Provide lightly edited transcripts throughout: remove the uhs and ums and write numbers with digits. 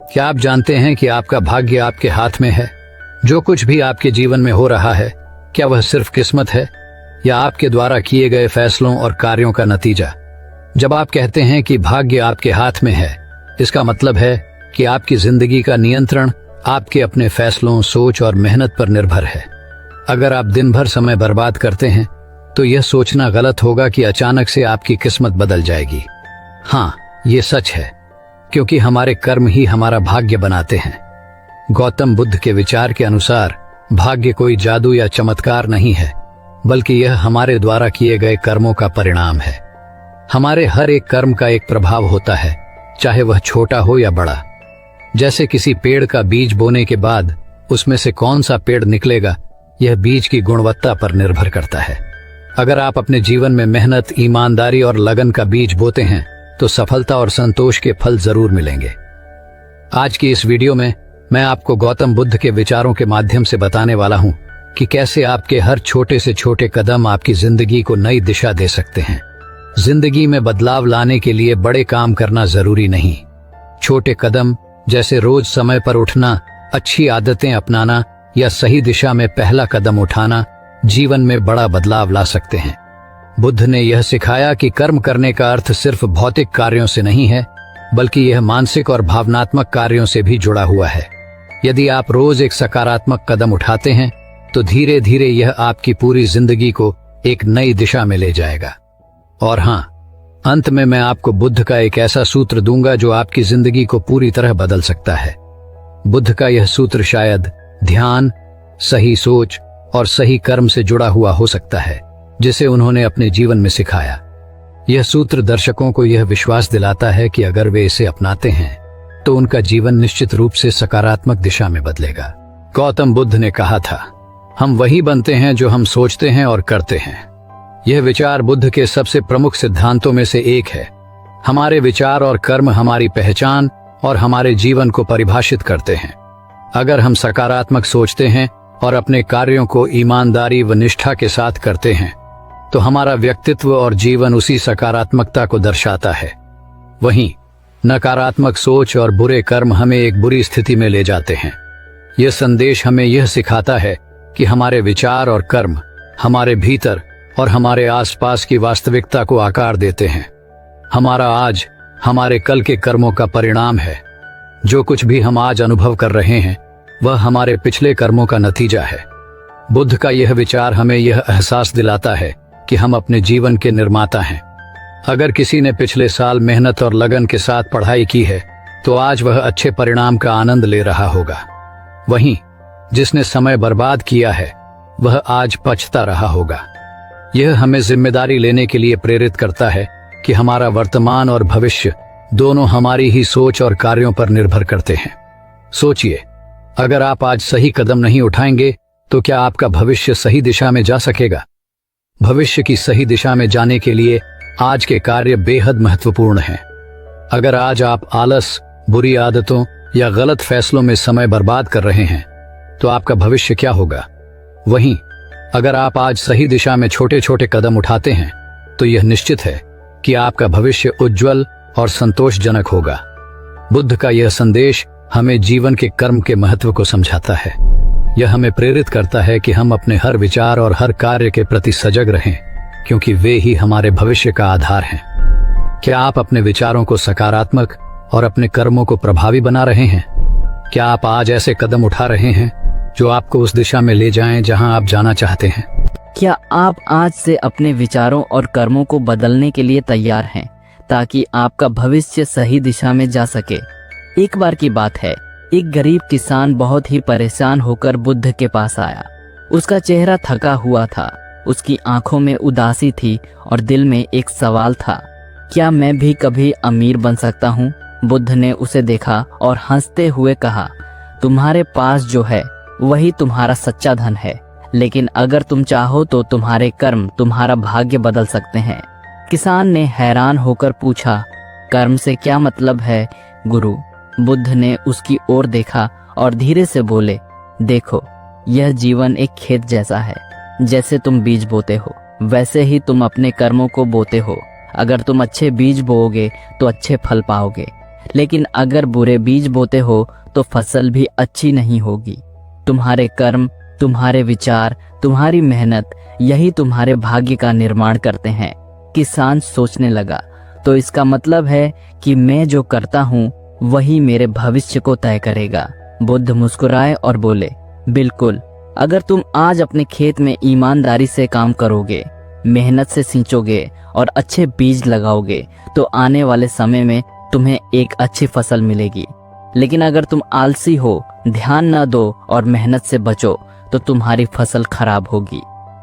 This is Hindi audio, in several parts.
क्या आप जानते हैं कि आपका भाग्य आपके हाथ में है? जो कुछ भी आपके जीवन में हो रहा है, क्या वह सिर्फ किस्मत है या आपके द्वारा किए गए फैसलों और कार्यों का नतीजा? जब आप कहते हैं कि भाग्य आपके हाथ में है, इसका मतलब है कि आपकी जिंदगी का नियंत्रण आपके अपने फैसलों, सोच और मेहनत पर निर्भर है। अगर आप दिन भर समय बर्बाद करते हैं तो यह सोचना गलत होगा कि अचानक से आपकी किस्मत बदल जाएगी। हाँ, ये सच है, क्योंकि हमारे कर्म ही हमारा भाग्य बनाते हैं। गौतम बुद्ध के विचार के अनुसार भाग्य कोई जादू या चमत्कार नहीं है, बल्कि यह हमारे द्वारा किए गए कर्मों का परिणाम है। हमारे हर एक कर्म का एक प्रभाव होता है, चाहे वह छोटा हो या बड़ा। जैसे किसी पेड़ का बीज बोने के बाद उसमें से कौन सा पेड़ निकलेगा, यह बीज की गुणवत्ता पर निर्भर करता है। अगर आप अपने जीवन में मेहनत, ईमानदारी और लगन का बीज बोते हैं तो सफलता और संतोष के फल जरूर मिलेंगे। आज की इस वीडियो में मैं आपको गौतम बुद्ध के विचारों के माध्यम से बताने वाला हूं कि कैसे आपके हर छोटे से छोटे कदम आपकी जिंदगी को नई दिशा दे सकते हैं। जिंदगी में बदलाव लाने के लिए बड़े काम करना जरूरी नहीं। छोटे कदम जैसे रोज समय पर उठना, अच्छी आदतें अपनाना या सही दिशा में पहला कदम उठाना जीवन में बड़ा बदलाव ला सकते हैं। बुद्ध ने यह सिखाया कि कर्म करने का अर्थ सिर्फ भौतिक कार्यों से नहीं है, बल्कि यह मानसिक और भावनात्मक कार्यों से भी जुड़ा हुआ है। यदि आप रोज एक सकारात्मक कदम उठाते हैं तो धीरे धीरे यह आपकी पूरी जिंदगी को एक नई दिशा में ले जाएगा। और हाँ, अंत में मैं आपको बुद्ध का एक ऐसा सूत्र दूंगा जो आपकी जिंदगी को पूरी तरह बदल सकता है। बुद्ध का यह सूत्र शायद ध्यान, सही सोच और सही कर्म से जुड़ा हुआ हो सकता है, जिसे उन्होंने अपने जीवन में सिखाया। यह सूत्र दर्शकों को यह विश्वास दिलाता है कि अगर वे इसे अपनाते हैं तो उनका जीवन निश्चित रूप से सकारात्मक दिशा में बदलेगा। गौतम बुद्ध ने कहा था, हम वही बनते हैं जो हम सोचते हैं और करते हैं। यह विचार बुद्ध के सबसे प्रमुख सिद्धांतों में से एक है। हमारे विचार और कर्म हमारी पहचान और हमारे जीवन को परिभाषित करते हैं। अगर हम सकारात्मक सोचते हैं और अपने कार्यों को ईमानदारी व निष्ठा के साथ करते हैं तो हमारा व्यक्तित्व और जीवन उसी सकारात्मकता को दर्शाता है। वहीं नकारात्मक सोच और बुरे कर्म हमें एक बुरी स्थिति में ले जाते हैं। यह संदेश हमें यह सिखाता है कि हमारे विचार और कर्म हमारे भीतर और हमारे आसपास की वास्तविकता को आकार देते हैं। हमारा आज हमारे कल के कर्मों का परिणाम है। जो कुछ भी हम आज अनुभव कर रहे हैं वह हमारे पिछले कर्मों का नतीजा है। बुद्ध का यह विचार हमें यह एहसास दिलाता है कि हम अपने जीवन के निर्माता हैं। अगर किसी ने पिछले साल मेहनत और लगन के साथ पढ़ाई की है तो आज वह अच्छे परिणाम का आनंद ले रहा होगा। वहीं जिसने समय बर्बाद किया है वह आज पछता रहा होगा। यह हमें जिम्मेदारी लेने के लिए प्रेरित करता है कि हमारा वर्तमान और भविष्य दोनों हमारी ही सोच और कार्यों पर निर्भर करते हैं। सोचिए, अगर आप आज सही कदम नहीं उठाएंगे तो क्या आपका भविष्य सही दिशा में जा सकेगा? भविष्य की सही दिशा में जाने के लिए आज के कार्य बेहद महत्वपूर्ण हैं। अगर आज आप आलस, बुरी आदतों या गलत फैसलों में समय बर्बाद कर रहे हैं तो आपका भविष्य क्या होगा? वहीं अगर आप आज सही दिशा में छोटे छोटे कदम उठाते हैं तो यह निश्चित है कि आपका भविष्य उज्जवल और संतोषजनक होगा। बुद्ध का यह संदेश हमें जीवन के कर्म के महत्व को समझाता है। यह हमें प्रेरित करता है कि हम अपने हर विचार और हर कार्य के प्रति सजग रहें, क्योंकि वे ही हमारे भविष्य का आधार हैं। क्या आप अपने विचारों को सकारात्मक और अपने कर्मों को प्रभावी बना रहे हैं? क्या आप आज ऐसे कदम उठा रहे हैं जो आपको उस दिशा में ले जाएं जहां आप जाना चाहते हैं? क्या आप आज से अपने विचारों और कर्मों को बदलने के लिए तैयार हैं ताकि आपका भविष्य सही दिशा में जा सके? एक बार की बात है, एक गरीब किसान बहुत ही परेशान होकर बुद्ध के पास आया। उसका चेहरा थका हुआ था, उसकी आंखों में उदासी थी और दिल में एक सवाल था, क्या मैं भी कभी अमीर बन सकता हूँ? बुद्ध ने उसे देखा और हंसते हुए कहा, तुम्हारे पास जो है वही तुम्हारा सच्चा धन है, लेकिन अगर तुम चाहो तो तुम्हारे कर्म तुम्हारा भाग्य बदल सकते हैं। किसान ने हैरान होकर पूछा, कर्म से क्या मतलब है गुरु? बुद्ध ने उसकी ओर देखा और धीरे से बोले, देखो, यह जीवन एक खेत जैसा है। जैसे तुम बीज बोते हो वैसे ही तुम अपने कर्मों को बोते हो। अगर तुम अच्छे बीज बोओगे तो अच्छे फल पाओगे, लेकिन अगर बुरे बीज बोते हो तो फसल भी अच्छी नहीं होगी। तुम्हारे कर्म, तुम्हारे विचार, तुम्हारी मेहनत, यही तुम्हारे भाग्य का निर्माण करते हैं। किसान सोचने लगा, तो इसका मतलब है कि मैं जो करता हूँ वही मेरे भविष्य को तय करेगा। बुद्ध मुस्कुराए और बोले, बिल्कुल। अगर तुम आज अपने खेत में ईमानदारी से काम करोगे, मेहनत से सींचोगे और अच्छे बीज लगाओगे तो आने वाले समय में तुम्हें एक अच्छी फसल मिलेगी। लेकिन अगर तुम आलसी हो, ध्यान न दो और मेहनत से बचो तो तुम्हारी फसल खराब होगी।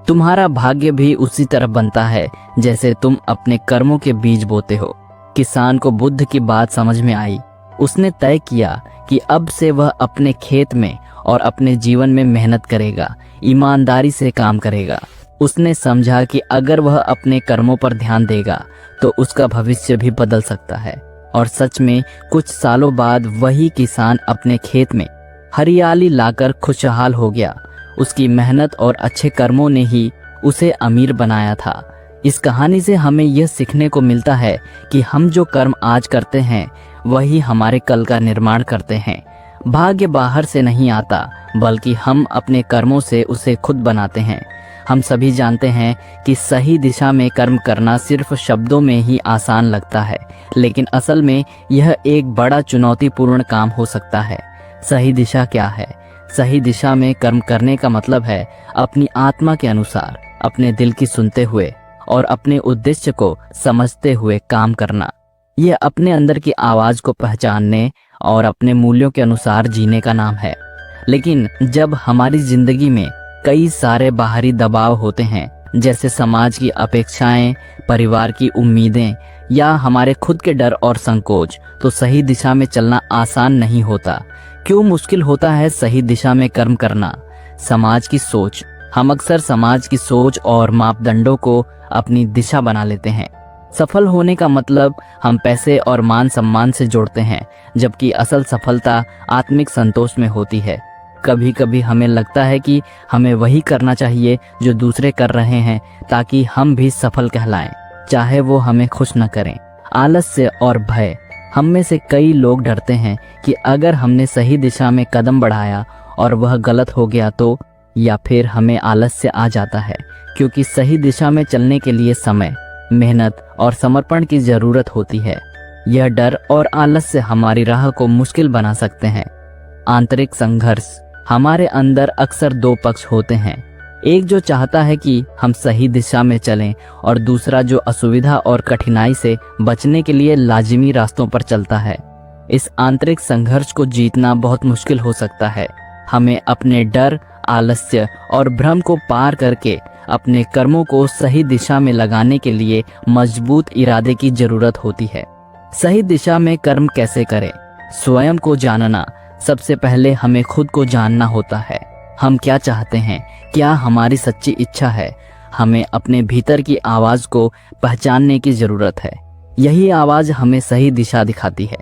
तुम्हारा भाग्य भी उसी तरह बनता है जैसे तुम अपने कर्मों के बीज बोते हो। किसान को बुद्ध की बात समझ में आई। उसने तय किया कि अब से वह अपने खेत में और अपने जीवन में मेहनत करेगा, ईमानदारी से काम करेगा। उसने समझा कि अगर वह अपने कर्मों पर ध्यान देगा तो उसका भविष्य भी बदल सकता है। और सच में कुछ सालों बाद वही किसान अपने खेत में हरियाली लाकर खुशहाल हो गया। उसकी मेहनत और अच्छे कर्मों ने ही उसे अमीर बनाया था। इस कहानी से हमें यह सीखने को मिलता है कि हम जो कर्म आज करते हैं वही हमारे कल का निर्माण करते हैं। भाग्य बाहर से नहीं आता, बल्कि हम अपने कर्मों से उसे खुद बनाते हैं। हम सभी जानते हैं कि सही दिशा में कर्म करना सिर्फ शब्दों में ही आसान लगता है, लेकिन असल में यह एक बड़ा चुनौतीपूर्ण काम हो सकता है। सही दिशा क्या है? सही दिशा में कर्म करने का मतलब है अपनी आत्मा के अनुसार, अपने दिल की सुनते हुए और अपने उद्देश्य को समझते हुए काम करना। यह अपने अंदर की आवाज को पहचानने और अपने मूल्यों के अनुसार जीने का नाम है। लेकिन जब हमारी जिंदगी में कई सारे बाहरी दबाव होते हैं, जैसे समाज की अपेक्षाएं, परिवार की उम्मीदें या हमारे खुद के डर और संकोच, तो सही दिशा में चलना आसान नहीं होता। क्यों मुश्किल होता है सही दिशा में कर्म करना? समाज की सोच। हम अक्सर समाज की सोच और मापदंडों को अपनी दिशा बना लेते हैं। सफल होने का मतलब हम पैसे और मान सम्मान से जोड़ते हैं, जबकि असल सफलता आत्मिक संतोष में होती है। कभी कभी हमें लगता है कि हमें वही करना चाहिए जो दूसरे कर रहे हैं ताकि हम भी सफल कहलाएं, चाहे वो हमें खुश न करें। आलस्य और भय। हम में से कई लोग डरते हैं कि अगर हमने सही दिशा में कदम बढ़ाया और वह गलत हो गया तो, या फिर हमें आलस्य आ जाता है, क्योंकि सही दिशा में चलने के लिए समय, मेहनत और समर्पण की जरूरत होती है। यह डर और आलस्य हमारी राह को मुश्किल बना सकते हैं। आंतरिक संघर्ष। हमारे अंदर अक्सर दो पक्ष होते हैं, एक जो चाहता है कि हम सही दिशा में चलें और दूसरा जो असुविधा और कठिनाई से बचने के लिए लाजिमी रास्तों पर चलता है। इस आंतरिक संघर्ष को जीतना बहुत मुश्किल हो सकता है। हमें अपने डर, आलस्य और भ्रम को पार करके अपने कर्मों को सही दिशा में लगाने के लिए मजबूत इरादे की जरूरत होती है। सही दिशा में कर्म कैसे करें? स्वयं को जानना। सबसे पहले हमें खुद को जानना होता है। हम क्या चाहते हैं? क्या हमारी सच्ची इच्छा है? हमें अपने भीतर की आवाज को पहचानने की जरूरत है। यही आवाज हमें सही दिशा दिखाती है।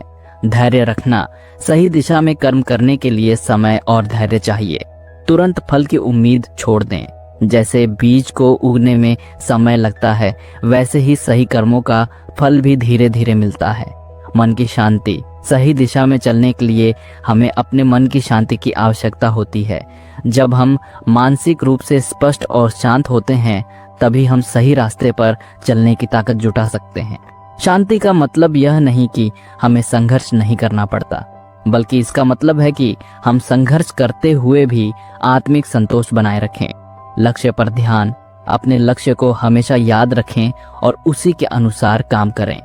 धैर्य रखना। सही दिशा में कर्म करने के लिए समय और धैर्य चाहिए। तुरंत फल की उम्मीद छोड़ दें। जैसे बीज को उगने में समय लगता है, वैसे ही सही कर्मों का फल भी धीरे धीरे मिलता है। मन की शांति। सही दिशा में चलने के लिए हमें अपने मन की शांति की आवश्यकता होती है। जब हम मानसिक रूप से स्पष्ट और शांत होते हैं, तभी हम सही रास्ते पर चलने की ताकत जुटा सकते हैं। शांति का मतलब यह नहीं कि हमें संघर्ष नहीं करना पड़ता, बल्कि इसका मतलब है कि हम संघर्ष करते हुए भी आत्मिक संतोष बनाए रखें। लक्ष्य पर ध्यान। अपने लक्ष्य को हमेशा याद रखें और उसी के अनुसार काम करें।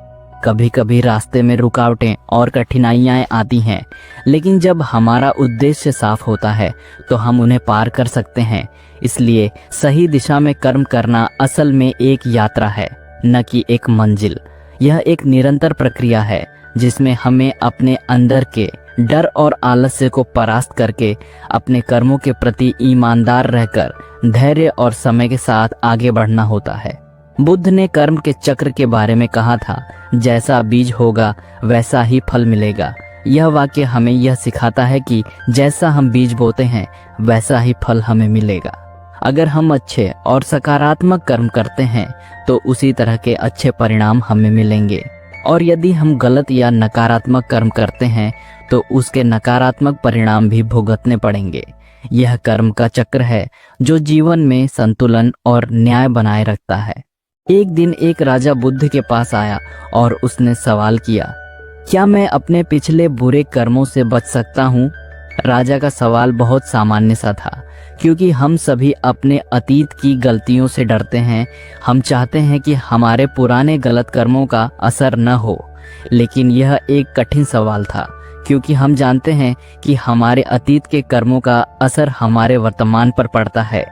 कभी कभी रास्ते में रुकावटें और कठिनाइयां आती हैं, लेकिन जब हमारा उद्देश्य साफ होता है तो हम उन्हें पार कर सकते हैं। इसलिए सही दिशा में कर्म करना असल में एक यात्रा है, न कि एक मंजिल। यह एक निरंतर प्रक्रिया है जिसमें हमें अपने अंदर के डर और आलस्य को परास्त करके अपने कर्मों के प्रति ईमानदार रहकर धैर्य और समय के साथ आगे बढ़ना होता है। बुद्ध ने कर्म के चक्र के बारे में कहा था, जैसा बीज होगा वैसा ही फल मिलेगा। यह वाक्य हमें यह सिखाता है कि जैसा हम बीज बोते हैं वैसा ही फल हमें मिलेगा। अगर हम अच्छे और सकारात्मक कर्म करते हैं तो उसी तरह के अच्छे परिणाम हमें मिलेंगे। और यदि हम गलत या नकारात्मक कर्म करते हैं तो उसके नकारात्मक परिणाम भी भुगतने पड़ेंगे। यह कर्म का चक्र है जो जीवन में संतुलन और न्याय बनाए रखता है। एक दिन एक राजा बुद्ध के पास आया और उसने सवाल किया, क्या मैं अपने पिछले बुरे कर्मों से बच सकता हूँ? राजा का सवाल बहुत सामान्य सा था, क्योंकि हम सभी अपने अतीत की गलतियों से डरते हैं। हम चाहते हैं कि हमारे पुराने गलत कर्मों का असर न हो। लेकिन यह एक कठिन सवाल था, क्योंकि हम जानते हैं कि हमारे अतीत के कर्मों का असर हमारे वर्तमान पर पड़ता है।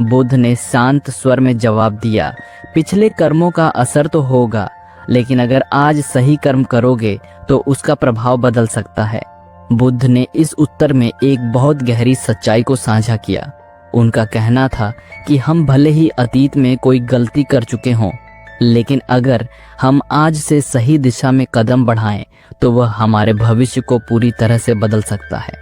बुद्ध ने शांत स्वर में जवाब दिया, पिछले कर्मों का असर तो होगा, लेकिन अगर आज सही कर्म करोगे तो उसका प्रभाव बदल सकता है। बुद्ध ने इस उत्तर में एक बहुत गहरी सच्चाई को साझा किया। उनका कहना था कि हम भले ही अतीत में कोई गलती कर चुके हों, लेकिन अगर हम आज से सही दिशा में कदम बढ़ाएं तो वह हमारे भविष्य को पूरी तरह से बदल सकता है।